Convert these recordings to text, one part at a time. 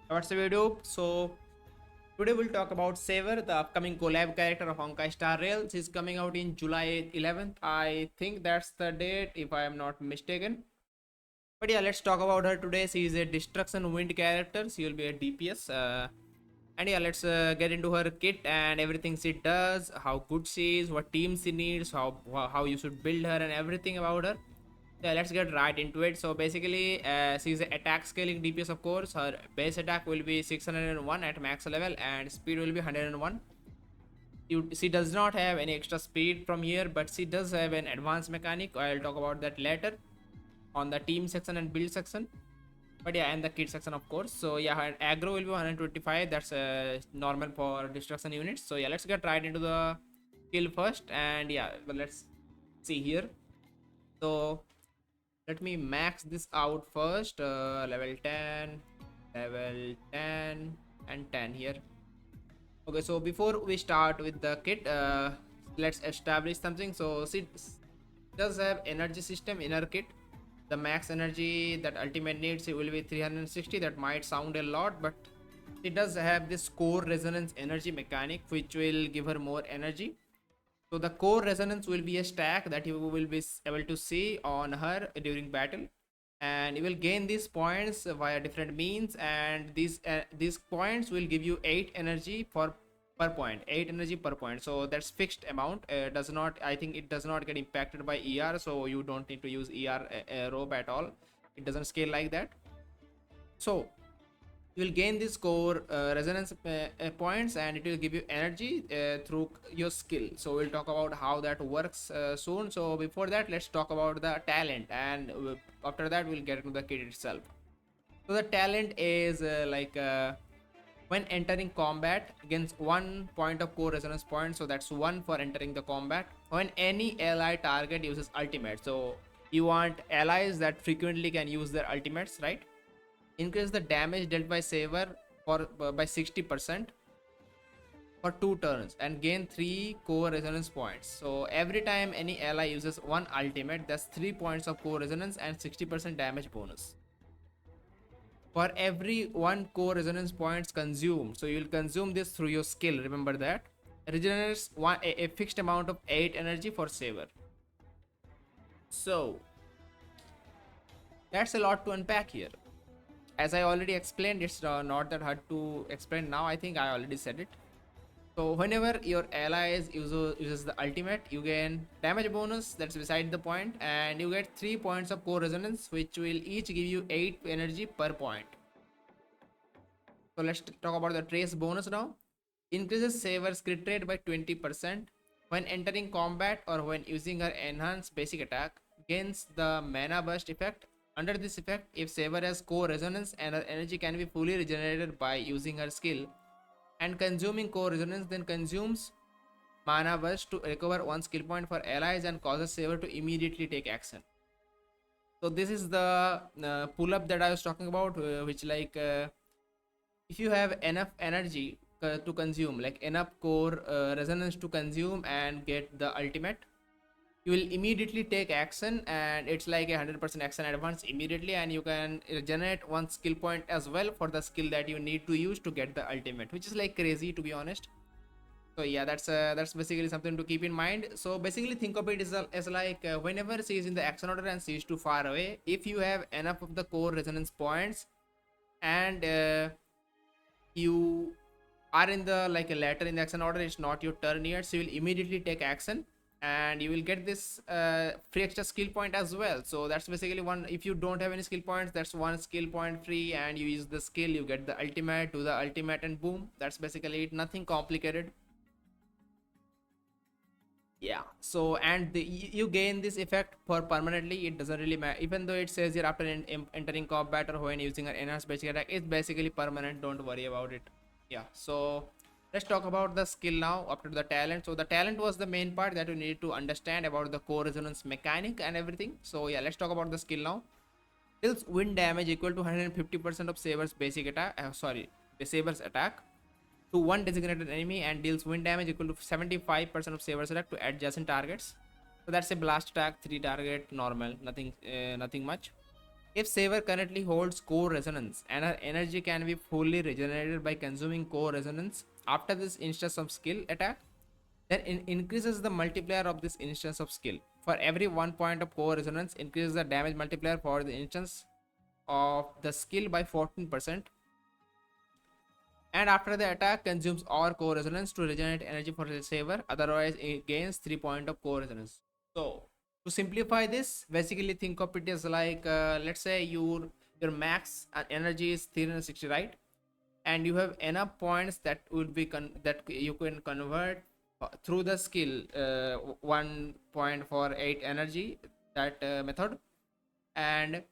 What's the video? So today we'll talk about Saber, the upcoming collab character of honkaistarrail. She's coming out in July 11th. I think that's the date, if I am not mistaken. But yeah, let's talk about her today. She is a destruction wind character. She will be a DPS. And yeah, let's get into her kit and everything she does, how good she is, what team she needs, how you should build her, and everything about her. Yeah, let's get right into it. So basically, she's an attack scaling DPS, of course. Her base attack will be 601 at max level, and speed will be 101. She does not have any extra speed from here, but she does have an advanced mechanic. I'll talk about that later on the team section and build section. But yeah, and the kit section, of course. So yeah, her aggro will be 125. That's normal for destruction units. So yeah, let's get right into the kill first. And yeah, well, let's see here. So let me max this out first. Level 10, level 10, and 10 here. Okay, so before we start with the kit, let's establish something. So she does have energy system in her kit. The max energy that ultimate needs, it will be 360. That might sound a lot, but it does have this core resonance energy mechanic which will give her more energy. So the core resonance will be a stack that you will be able to see on her during battle, and you will gain these points via different means, and these points will give you 8 energy for per point, 8 energy per point. So that's fixed amount. Does not, I think it does not get impacted by ER, so you don't need to use ER rope at all. It doesn't scale like that. So you will gain this core resonance points, and it will give you energy through your skill. So we'll talk about how that works soon. So before that, let's talk about the talent, and after that we'll get into the kit itself. So the talent is when entering combat, against 1 point of core resonance point, so that's 1 for entering the combat. When any ally target uses ultimate, so you want allies that frequently can use their ultimates, right? Increase the damage dealt by Saber for by 60% for 2 turns, and gain 3 core resonance points. So every time any ally uses one ultimate, that's 3 points of core resonance and 60% damage bonus. For every 1 core resonance points consumed, so you'll consume this through your skill, remember that. Regenerates a fixed amount of 8 energy for Saber. So that's a lot to unpack here. As I already explained, it's not that hard to explain now. I think I already said it. So whenever your allies uses the ultimate, you gain damage bonus, that's beside the point, and you get 3 points of core resonance, which will each give you 8 energy per point. So let's talk about the trace bonus now. Increases Saber's crit rate by 20% when entering combat or when using her enhanced basic attack. Gains the mana burst effect. Under this effect, if Saber has core resonance and her energy can be fully regenerated by using her skill and consuming core resonance, then consumes mana burst to recover 1 skill point for allies and causes Saber to immediately take action. So this is the pull up that I was talking about, which if you have enough energy to consume, like enough core resonance to consume and get the ultimate, you will immediately take action, and it's like 100% action advance immediately, and you can generate 1 skill point as well for the skill that you need to use to get the ultimate, which is like crazy, to be honest. So yeah, that's basically something to keep in mind. So basically think of it as like whenever she is in the action order and she is too far away, if you have enough of the core resonance points and you are in the like a later in the action order, it's not your turn yet, so you will immediately take action and you will get this free extra skill point as well. So that's basically one. If you don't have any skill points, that's 1 skill point free, and you use the skill, you get the ultimate, do the ultimate, and boom, that's basically it. Nothing complicated. Yeah, so and you gain this effect for permanently. It doesn't really matter, even though it says here after entering combat or when using an enhanced basic attack, it's basically permanent, don't worry about it. Yeah, so let's talk about the skill now after the talent. So the talent was the main part that you need to understand about the core resonance mechanic and everything. So yeah, let's talk about the skill now. Deals wind damage equal to 150% of Saber's basic attack, the Saber's attack to one designated enemy, and deals wind damage equal to 75% of Saber's attack to adjacent targets. So that's a blast attack, 3 target, normal, nothing much. If Saver currently holds core resonance and her energy can be fully regenerated by consuming core resonance after this instance of skill attack, then increases the multiplier of this instance of skill. For every 1 point of core resonance, increases the damage multiplier for the instance of the skill by 14%. And after the attack, consumes all core resonance to regenerate energy for the Saver. Otherwise, it gains 3 points of core resonance. So, to simplify this, basically think of it as like, let's say your max energy is 360, right? And you have enough points that would be that you can convert through the skill 1.48 energy, that method. And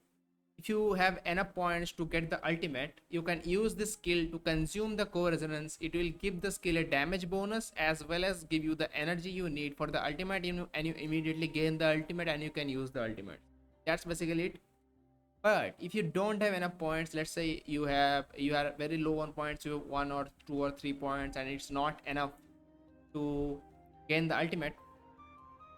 if you have enough points to get the ultimate, you can use this skill to consume the core resonance. It will give the skill a damage bonus as well as give you the energy you need for the ultimate, and you immediately gain the ultimate and you can use the ultimate. That's basically it. But if you don't have enough points, let's say you are very low on points, you have 1 or 2 or 3 points and it's not enough to gain the ultimate,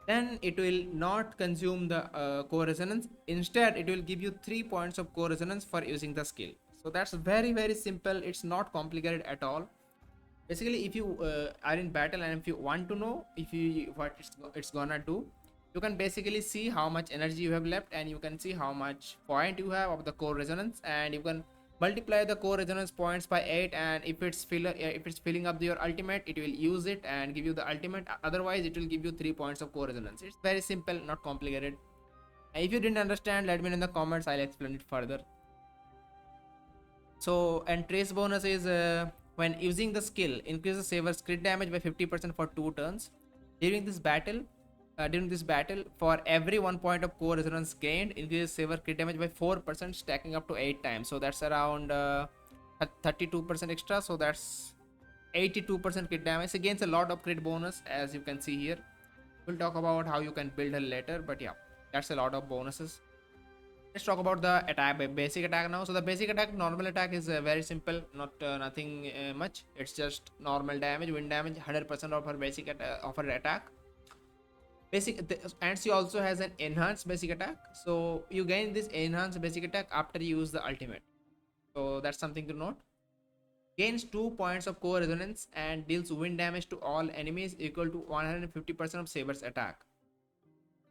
then it will not consume the core resonance. Instead, it will give you 3 points of core resonance for using the skill. So that's very simple. It's not complicated at all. Basically, if you are in battle and if you want to know if you what it's gonna do, you can basically see how much energy you have left and you can see how much point you have of the core resonance, and you can multiply the core resonance points by 8, and if it's filling up your ultimate, it will use it and give you the ultimate. Otherwise, it will give you 3 points of core resonance. It's very simple, not complicated. And if you didn't understand, let me know in the comments, I'll explain it further. So, and trace bonus is when using the skill, increase the Saver's crit damage by 50% for 2 turns. During this battle, for every 1 point of core resonance gained, increases Saver crit damage by 4%, stacking up to 8 times. So that's around 32% extra. So that's 82% crit damage. It gains a lot of crit bonus, as you can see here. We'll talk about how you can build her later, but yeah, that's a lot of bonuses. Let's talk about the attack, basic attack now. So the basic attack, normal attack, is very simple, not nothing much. It's just normal damage, wind damage, 100% of her basic of her attack. And she also has an enhanced basic attack. So you gain this enhanced basic attack after you use the ultimate. So that's something to note. Gains 2 points of core resonance and deals wind damage to all enemies equal to 150% of Saber's attack.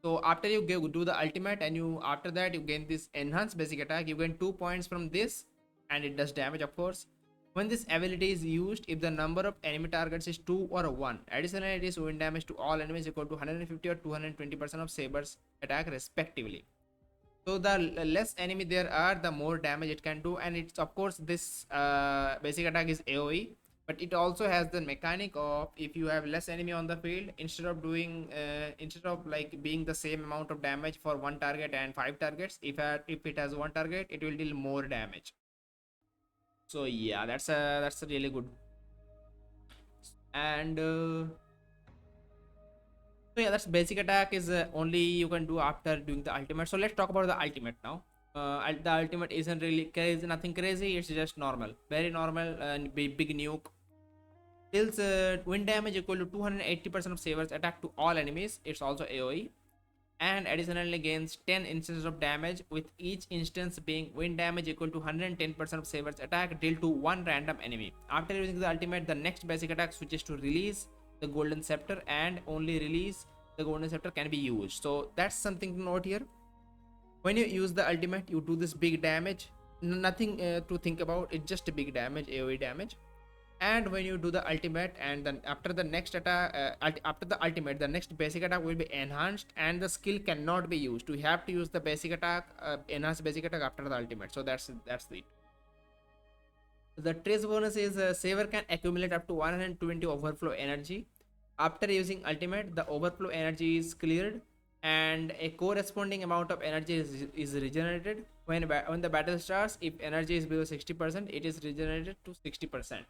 So after you do the ultimate and after that you gain this enhanced basic attack, you gain 2 points from this, and it does damage, of course. When this ability is used, if the number of enemy targets is 2 or 1, additionally it is wind damage to all enemies equal to 150 or 220% of Saber's attack respectively. So the less enemy there are, the more damage it can do. And it's, of course, this basic attack is AoE, but it also has the mechanic of, if you have less enemy on the field, instead of like being the same amount of damage for 1 target and 5 targets, if it has 1 target, it will deal more damage. So yeah, that's a really good. And so yeah, that's basic attack is only you can do after doing the ultimate. So let's talk about the ultimate now. The ultimate isn't really crazy, nothing crazy. It's just normal, very normal, and big nuke. Deals wind damage equal to 280% of Saber's attack to all enemies. It's also AoE. And additionally gains 10 instances of damage, with each instance being wind damage equal to 110% of Saber's attack dealt to one random enemy. After using the ultimate, the next basic attack switches to release the golden scepter, and only release the golden scepter can be used. So that's something to note here. When you use the ultimate, you do this big damage, nothing to think about, it's just a big damage, AoE damage. And when you do the ultimate, and then after the next attack, after the ultimate, the next basic attack will be enhanced, and the skill cannot be used. You have to use the basic attack, enhanced basic attack, after the ultimate. So that's it. The trace bonus is Saver can accumulate up to 120 overflow energy. After using ultimate, the overflow energy is cleared, and a corresponding amount of energy is regenerated. When the battle starts, if energy is below 60%, it is regenerated to 60%.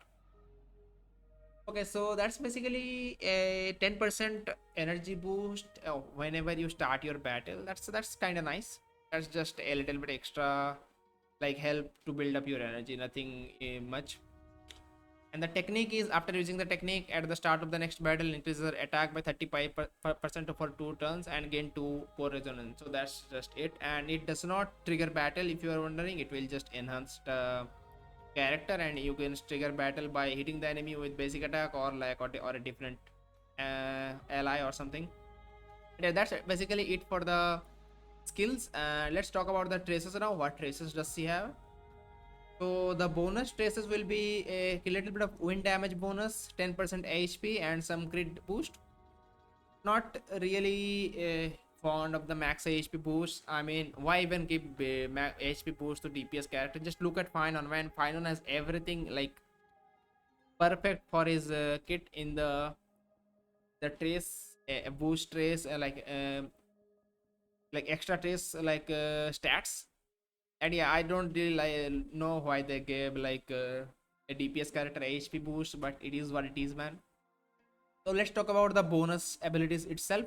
Okay, so that's basically a 10% energy boost whenever you start your battle. That's kind of nice. That's just a little bit extra, like, help to build up your energy, nothing much. And the technique is, after using the technique at the start of the next battle, increases your attack by 35% for 2 turns and gain 2 core resonance. So that's just it. And it does not trigger battle, if you are wondering. It will just enhance the character, and you can trigger battle by hitting the enemy with basic attack, or like or a different ally or something. Yeah, that's basically it for the skills. Let's talk about the traces now. What traces does she have? So the bonus traces will be a little bit of wind damage bonus, 10% HP, and some crit boost. Not really fond of the max HP boost. I mean, why even give HP boost to DPS character? Just look at Finon. When Finon has everything like perfect for his kit in the trace, boost trace, like extra trace, like stats. And yeah, I don't really know why they gave like a DPS character HP boost, but it is what it is, man. So let's talk about the bonus abilities itself.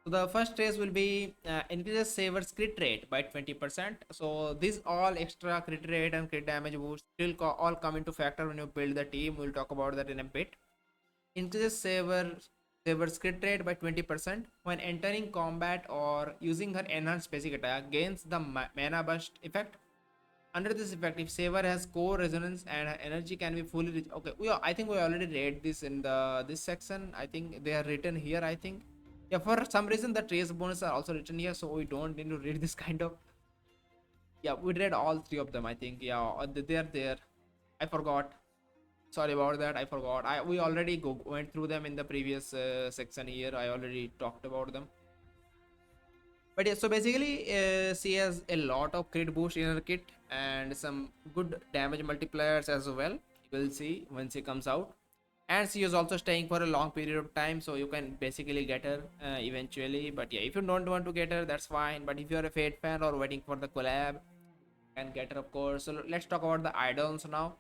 So the first trace will be increases Saber's crit rate by 20%. So these all extra crit rate and crit damage boosts will all come into factor when you build the team. We'll talk about that in a bit. Increases Saber's crit rate by 20% when entering combat or using her enhanced basic attack, gains the mana burst effect. Under this effect, if Saber has core resonance and her energy can be fully okay, I think we already read this in the this section. I think they are written here. I think, yeah, for some reason the trace bonus are also written here, so we don't need to read this kind of. Yeah, we read all three of them. I think, yeah, they are there. I forgot. Sorry about that. I forgot. We already went through them in the previous section here. I already talked about them. But yeah, so basically, she has a lot of crit boost in her kit and some good damage multipliers as well. You will see when she comes out. And she is also staying for a long period of time, so you can basically get her eventually. But yeah, if you don't want to get her, that's fine. But if you're a Fate fan or waiting for the collab, you can get her, of course. So let's talk about the Eidolons now.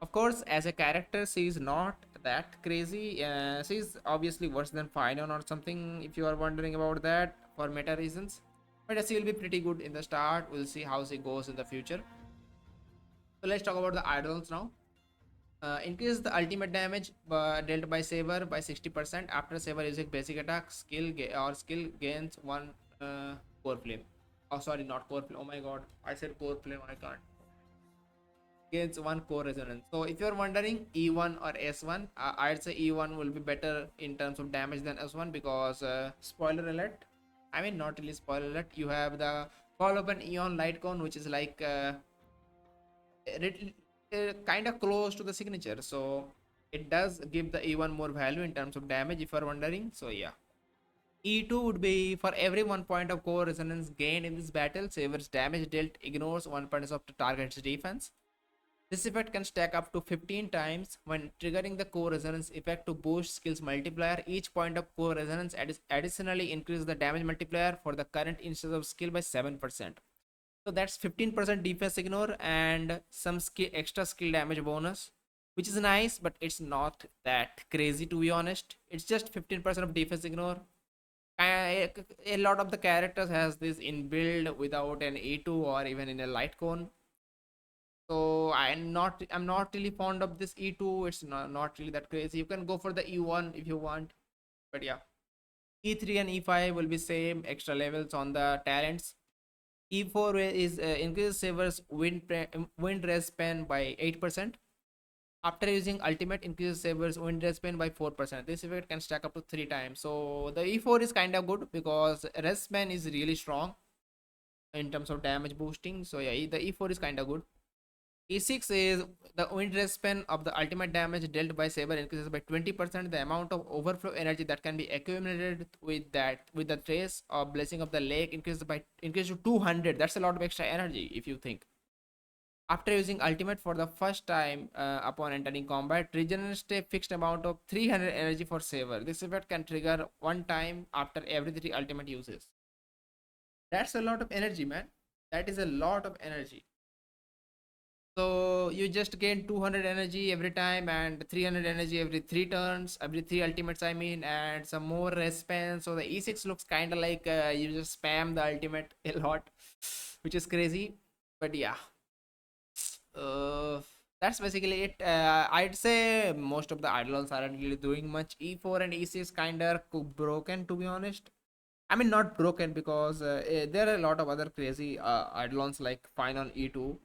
Of course, as a character, she is not that crazy. She's obviously worse than Finon or something, if you are wondering about that for meta reasons. But she will be pretty good in the start. We'll see how she goes in the future. So let's talk about the Eidolons now. Increase the ultimate damage dealt by Saber by 60% after Saber using basic attack, skill gains one core flame. Oh, sorry, not core flame. Oh my god, I said core flame. I can't. Gains one core resonance. So if you're wondering E1 or S1, I'd say E1 will be better in terms of damage than S1 because spoiler alert. I mean, not really spoiler alert. You have the follow up an Eon Lightcone, which is like kind of close to the signature, so it does give the E1 more value in terms of damage, if you're wondering. So yeah, E2 would be for every 1 point of core resonance gained in this battle, Saber's damage dealt ignores 1 point of the target's defense. This effect can stack up to 15 times when triggering the core resonance effect to boost skills multiplier. Each point of core resonance additionally increases the damage multiplier for the current instance of skill by 7%. So that's 15% defense ignore and some extra skill damage bonus, which is nice, but it's not that crazy, to be honest. It's just 15% of defense ignore. A lot of the characters has this inbuilt without an E2 or even in a light cone. So I'm not really fond of this E2. It's not really that crazy. You can go for the E1 if you want. But yeah. E3 and E5 will be same extra levels on the talents. E4 is increases Saber's wind res span by 8%. After using ultimate, increases Saber's wind res span by 4%. This effect can stack up to 3 times. So the E4 is kind of good because res span is really strong in terms of damage boosting. So yeah, the E4 is kind of good. E6 is the wind res span of the ultimate damage dealt by Saber increases by 20%. The amount of overflow energy that can be accumulated with the trace or blessing of the lake increases to 200. That's a lot of extra energy if you think. After using ultimate for the first time upon entering combat, regenerates a fixed amount of 300 energy for Saber. This effect can trigger one time after every 3 ultimate uses. That's a lot of energy, man. That is a lot of energy. So you just gain 200 energy every time and 300 energy every 3 turns, every 3 ultimates, I mean, and some more res span. So the E6 looks kind of like you just spam the ultimate a lot, which is crazy. But yeah, uh, that's basically it. I'd say most of the Eidolons aren't really doing much. E4 and E6 kind of broken, to be honest. I mean, not broken because there are a lot of other crazy Eidolons like fine on E2.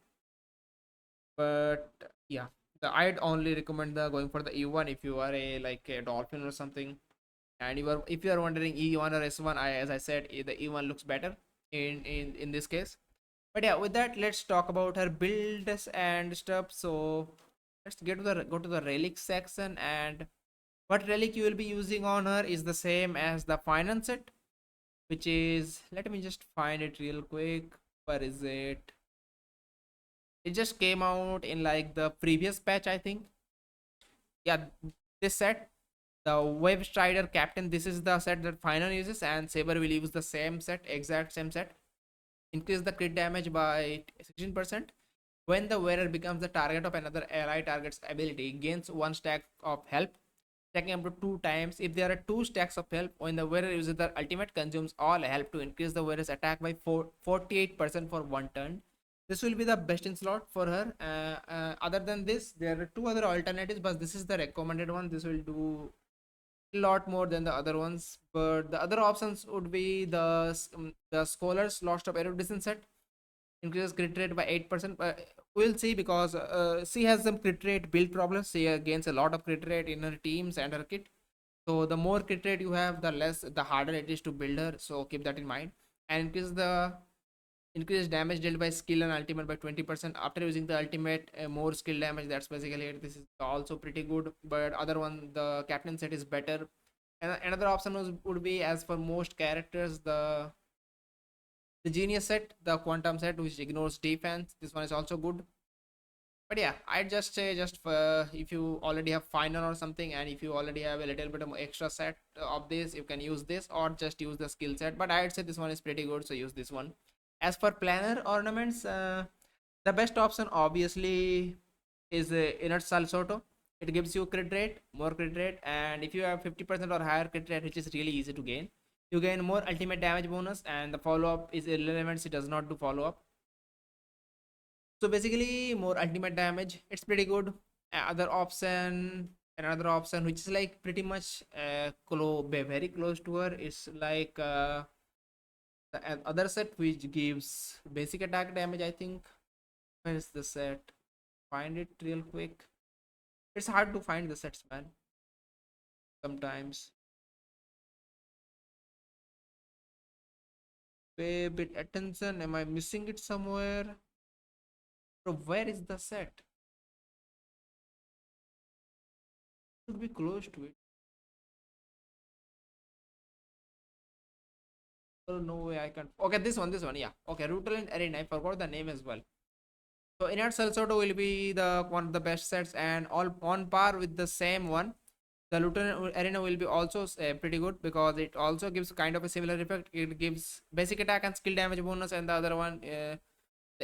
But yeah, I'd only recommend the going for the E1 if you are a like a dolphin or something. And if you are wondering E1 or S1, as I said, the E1 looks better in this case. But yeah, with that, let's talk about her builds and stuff. So let's go to the relic section, and what relic you will be using on her is the same as the finance set, which is, let me just find it real quick. Where is it? It just came out in like the previous patch, I think. Yeah, this set, the Wave Strider Captain, this is the set that Final uses, and Saber will use the same set, exact same set. Increase the crit damage by 16%. When the wearer becomes the target of another ally target's ability, gains 1 stack of health, stacking up to 2 times. If there are 2 stacks of health, when the wearer uses their ultimate, consumes all health to increase the wearer's attack by 48% for 1 turn. This will be the best in slot for her. Other than this, there are 2 other alternatives, but this is the recommended one. This will do a lot more than the other ones, but the other options would be the Scholar's Lost of Erudition set, increases crit rate by 8%. We'll see, because she has some crit rate build problems. She gains a lot of crit rate in her teams and her kit. So the more crit rate you have, the harder it is to build her. So keep that in mind. And increase damage dealt by skill and ultimate by 20% after using the ultimate. More skill damage. That's basically it. This is also pretty good, but other one, the captain set, is better. And another option would be, as for most characters, the genius set, the quantum set, which ignores defense. This one is also good. But yeah, I'd just say, just for, if you already have final or something, and if you already have a little bit of extra set of this, you can use this, or just use the skill set. But I'd say this one is pretty good, so use this one. As for planner ornaments, the best option obviously is inert salsoto. It gives you crit rate, more crit rate, and if you have 50% or higher crit rate, which is really easy to gain, you gain more ultimate damage bonus, and the follow up is irrelevant. It does not do follow up. So basically, more ultimate damage. It's pretty good. Other option, another option which is like pretty much very close to her, is like the other set which gives basic attack damage. I think, where is the set? Find it real quick. It's hard to find the sets, man. Sometimes. Pay a bit attention. Am I missing it somewhere? So where is the set? Should be close to it. Oh, no way I can. Okay, this one, yeah. Okay, Rutland Arena. I forgot the name as well. So Inert Salsoto will be the one of the best sets, and all on par with the same one. The Lieutenant Arena will be also pretty good, because it also gives kind of a similar effect. It gives basic attack and skill damage bonus, and the other one, the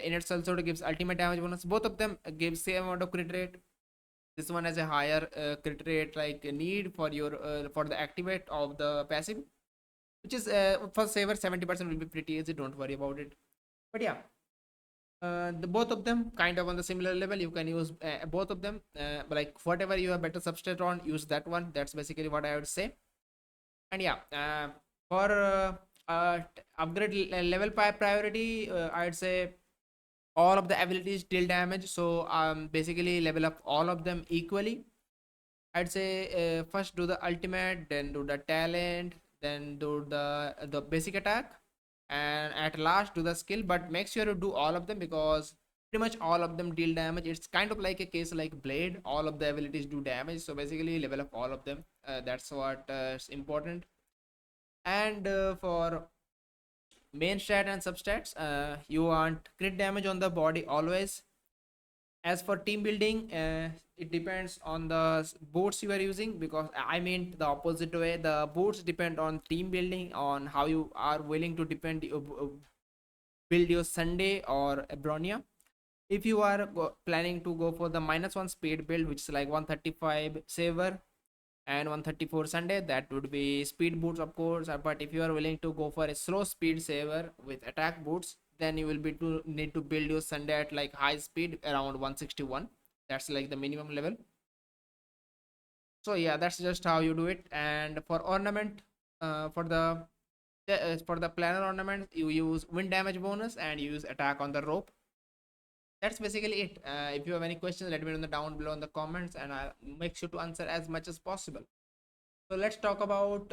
Inert Salsoto, gives ultimate damage bonus. Both of them give same amount of crit rate. This one has a higher crit rate, like need for your for the activate of the passive, which is for Saver 70% will be pretty easy. Don't worry about it. But yeah, the both of them kind of on the similar level. You can use both of them, but like whatever you have better substrate on, use that one. That's basically what I would say. And yeah, for upgrade level 5 priority, I'd say all of the abilities deal damage, so basically level up all of them equally. I'd say first do the ultimate, then do the talent, then do the basic attack, and at last do the skill. But make sure you do all of them, because pretty much all of them deal damage. It's kind of like a case like Blade. All of the abilities do damage, so basically level up all of them. That's what is important. And for main stat and substats, you want crit damage on the body always. As for team building, it depends on the boots you are using, because I mean the opposite way. The boots depend on team building, on how you are willing to build your Sunday or a Bronia. If you are planning to go for the -1 speed build, which is like 135 Saver and 134 Sunday, that would be speed boots, of course. But if you are willing to go for a slow speed Saver with attack boots, then you will be to need to build your Sunday at like high speed around 161. That's like the minimum level. So yeah, that's just how you do it. And for ornament, for the planner ornament, you use wind damage bonus and you use attack on the rope. That's basically it. If you have any questions, let me know down below in the comments, and I'll make sure to answer as much as possible. So let's talk about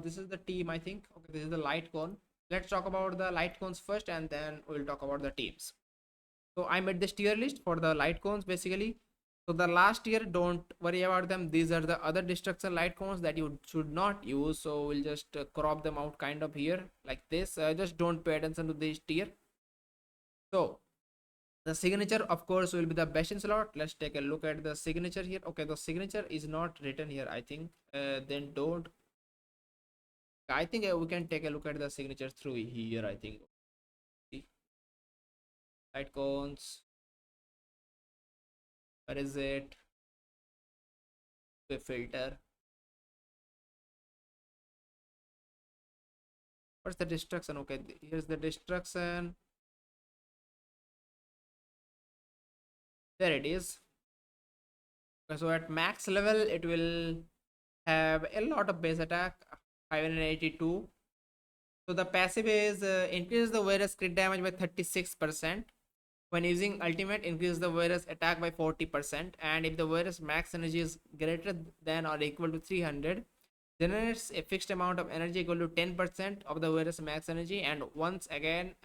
this is the team, I think. Okay, this is the light cone. Let's talk about the light cones first, and then we'll talk about the teams. So I made this tier list for the light cones basically. So the last tier, don't worry about them. These are the other destruction light cones that you should not use. So we'll just crop them out kind of here like this. Just don't pay attention to this tier. So the signature of course will be the best in slot. Let's take a look at the signature here. Okay, the signature is not written here, I think. Then don't, I think we can take a look at the signature through here, I think. See, light cones, where is it? The filter, what's the destruction? Okay, here's the destruction. There it is. Okay, so at max level it will have a lot of base attack, 582. So the passive is increase the virus crit damage by 36%. When using ultimate, increase the virus attack by 40%. And if the virus max energy is greater than or equal to 300, generates a fixed amount of energy equal to 10% of the virus max energy. And once again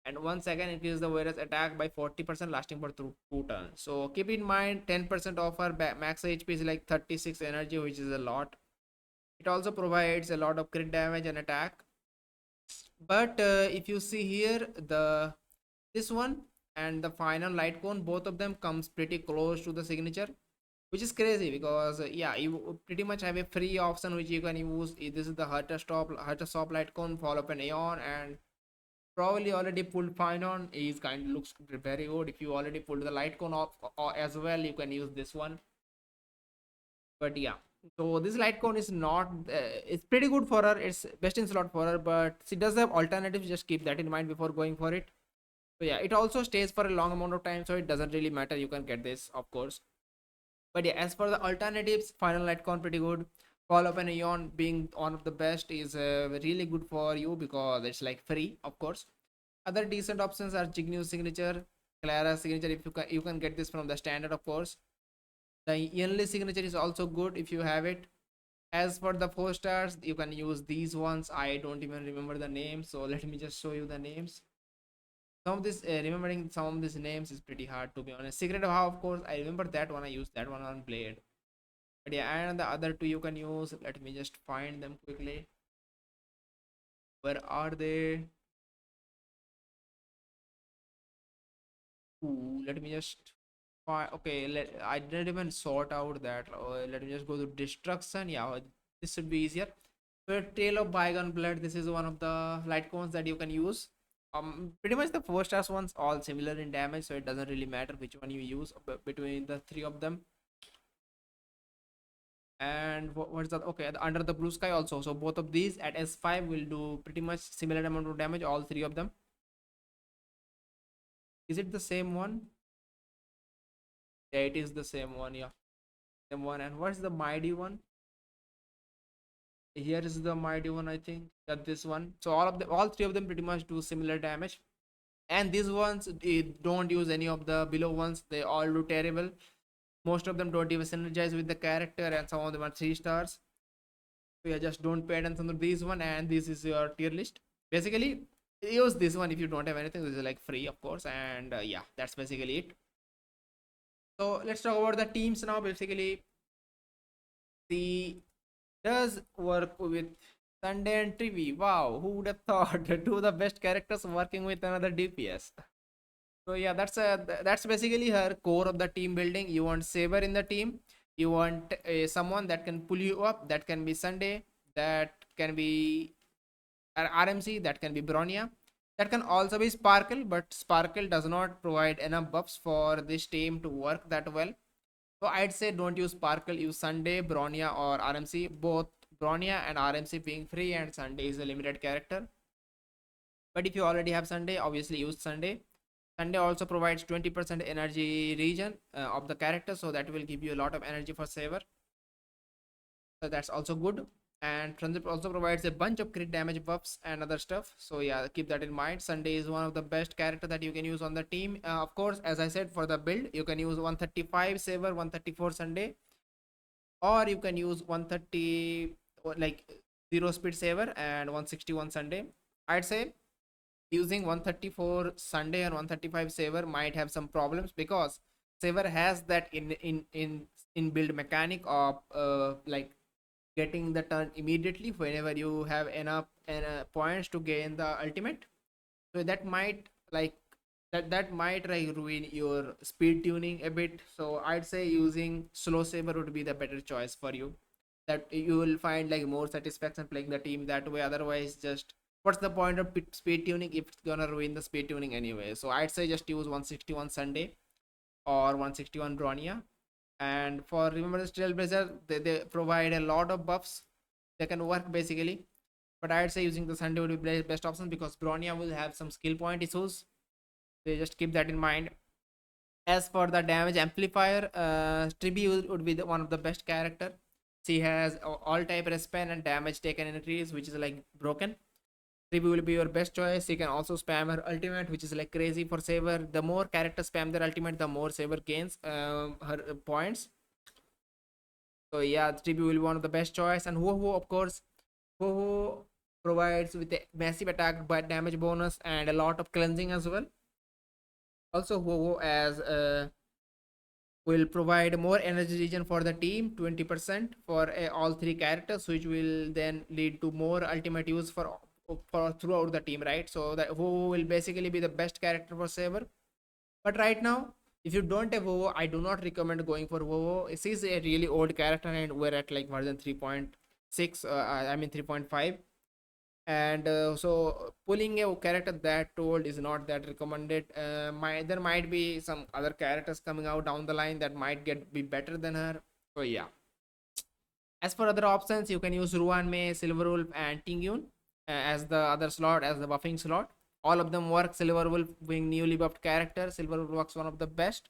increase the virus attack by 40%, lasting for 2 turns. So keep in mind, 10% of our max HP is like 36 energy, which is a lot. It also provides a lot of crit damage and attack. But if you see here, this one and the final light cone, both of them comes pretty close to the signature, which is crazy because yeah, you pretty much have a free option which you can use. This is the Hertastop light cone, follow up an Aeon, and probably already pulled Finon. Is kind of looks very good. If you already pulled the light cone off as well, you can use this one. But yeah, so this light cone is not it's pretty good for her. It's best in slot for her, but she does have alternatives. Just keep that in mind before going for it. So yeah, it also stays for a long amount of time, so it doesn't really matter. You can get this, of course. But yeah, as for the alternatives, final Lightcon pretty good. Call up an Aeon being one of the best is really good for you because it's like free, of course. Other decent options are Jignew signature, Clara signature. If you can get this from the standard, of course. The Yenli signature is also good if you have it. As for the 4 stars, you can use these ones. I don't even remember the names, so let me just show you the names. Some of this remembering some of these names is pretty hard, to be honest. Secret of How, of course, I remember that one. I used that one on Blade. But yeah, and the other two you can use. Let me just find them quickly. Where are they? Ooh, let me just find. Okay, I didn't even sort out that. Let me just go to destruction. Yeah, this should be easier. So Tale of Bygone Blood. This is one of the light cones that you can use. Pretty much the 4 stars ones all similar in damage, so it doesn't really matter which one you use between the three of them. And what's that? Okay, under the blue sky also. So both of these at S5 will do pretty much similar amount of damage, all three of them. Is it the same one? Yeah, it is the same one. Yeah, same one. And what's the mighty one? Here is the mighty one, I think. That this one. So all three of them pretty much do similar damage. And these ones don't use any of the below ones. They all do terrible. Most of them don't even synergize with the character, and some of them are 3 stars. So yeah, just don't pay attention to this one, and this is your tier list. Basically, use this one if you don't have anything. This is like free, of course, and yeah, that's basically it. So let's talk about the teams now. Basically, the does work with Sunday and Trivi. Wow, who would have thought? Two of the best characters working with another DPS. So yeah, that's basically her core of the team building. You want Saber in the team. You want someone that can pull you up. That can be Sunday. That can be RMC. That can be Bronya. That can also be Sparkle, but Sparkle does not provide enough buffs for this team to work that well. So I'd say don't use Sparkle. Use Sunday, Bronya, or RMC. Both Bronya and RMC being free, and Sunday is a limited character. But if you already have Sunday, obviously use Sunday. Sunday also provides 20% energy regen of the character, so that will give you a lot of energy for Saber. So that's also good. And Transit also provides a bunch of crit damage buffs and other stuff. So yeah, keep that in mind. Sunday is one of the best character that you can use on the team. Of course, as I said, for the build, you can use 135 Saber, 134 Sunday, or you can use 130 like 0 speed Saber and 161 Sunday. I'd say using 134 Sunday and 135 Saber might have some problems because Saber has that in build mechanic of like getting the turn immediately whenever you have enough points to gain the ultimate. So that might like that might like ruin your speed tuning a bit. So I'd say using slow Saber would be the better choice for you, that you will find like more satisfaction playing the team that way. Otherwise, just what's the point of speed tuning if it's gonna ruin the speed tuning anyway? So I'd say just use 161 Sunday or 161 Bronia. And for remember the Trailblazer, they provide a lot of buffs. They can work basically, but I'd say using the Sunday would be best option because Bronia will have some skill point issues. They just keep that in mind. As for the damage amplifier, Tribi would be one of the best character. She has all type respan and damage taken increase, which is like broken. Tribi will be your best choice. She can also spam her ultimate, which is like crazy for Saber. The more characters spam their ultimate, the more Saber gains her points. So yeah, Tribi will be one of the best choice. And Ho-Ho, of course, Ho-Ho provides with a massive attack by damage bonus and a lot of cleansing as well. Also, Ho-Ho as will provide more energy regen for the team, 20% for all three characters, which will then lead to more ultimate use for throughout the team, right? So that Ho will basically be the best character for Saber. But right now, if you don't have Vovo, I do not recommend going for Vovo. It is a really old character, and we're at like version 3.6. I mean 3.5, and so pulling a character that old is not that recommended. There might be some other characters coming out down the line that might be better than her. So yeah. As for other options, you can use Ruan Mei, Silverwolf, and Tingyun as the other slot, as the buffing slot. All of them work. Silverwolf being newly buffed character, Silverwolf works one of the best.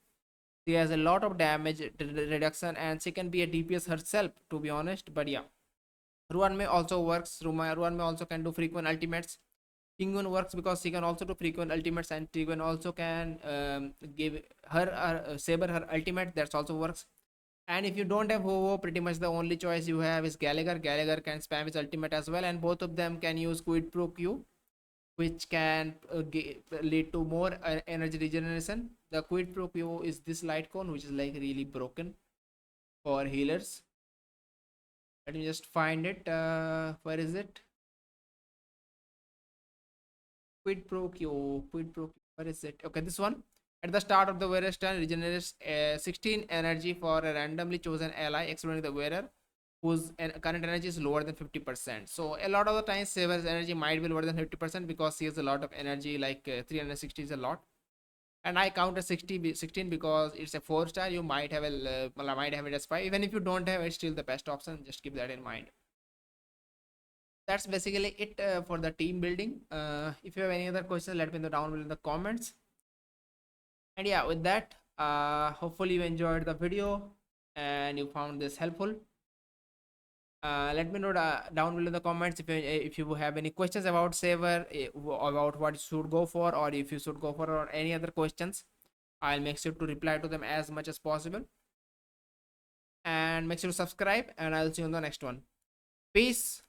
She has a lot of damage reduction and she can be a DPS herself, to be honest. But yeah, Ruan Mei also works. Ruan Mei also can do frequent ultimates. Tingyun works because she can also do frequent ultimates, and Tingyun also can give her Saber her ultimate. That also works. And if you don't have Ho-Oh, pretty much the only choice you have is Gallagher. Gallagher can spam his ultimate as well, and both of them can use Quid Pro Q, which can lead to more energy regeneration. The Quid Pro Q is this Lightcone, which is like really broken for healers. Let me just find it. Where is it? Quid Pro Q. Quid Pro Q. Where is it? Okay, this one. At the start of the wearer's turn, regenerates 16 energy for a randomly chosen ally, excluding the wearer, whose current energy is lower than 50%. So a lot of the times Saber's energy might be lower than 50% because he has a lot of energy, like 360 is a lot. And I count as 16 because it's a 4-star. You might have might have it as 5. Even if you don't have it, it's still the best option. Just keep that in mind. That's basically it for the team building. If you have any other questions, let me know down below in the comments. And yeah, with that, hopefully you enjoyed the video and you found this helpful. Let me know down below in the comments if you have any questions about Saber, about what you should go for, or if you should go for, or any other questions. I'll make sure to reply to them as much as possible. And make sure to subscribe, and I'll see you on the next one. Peace.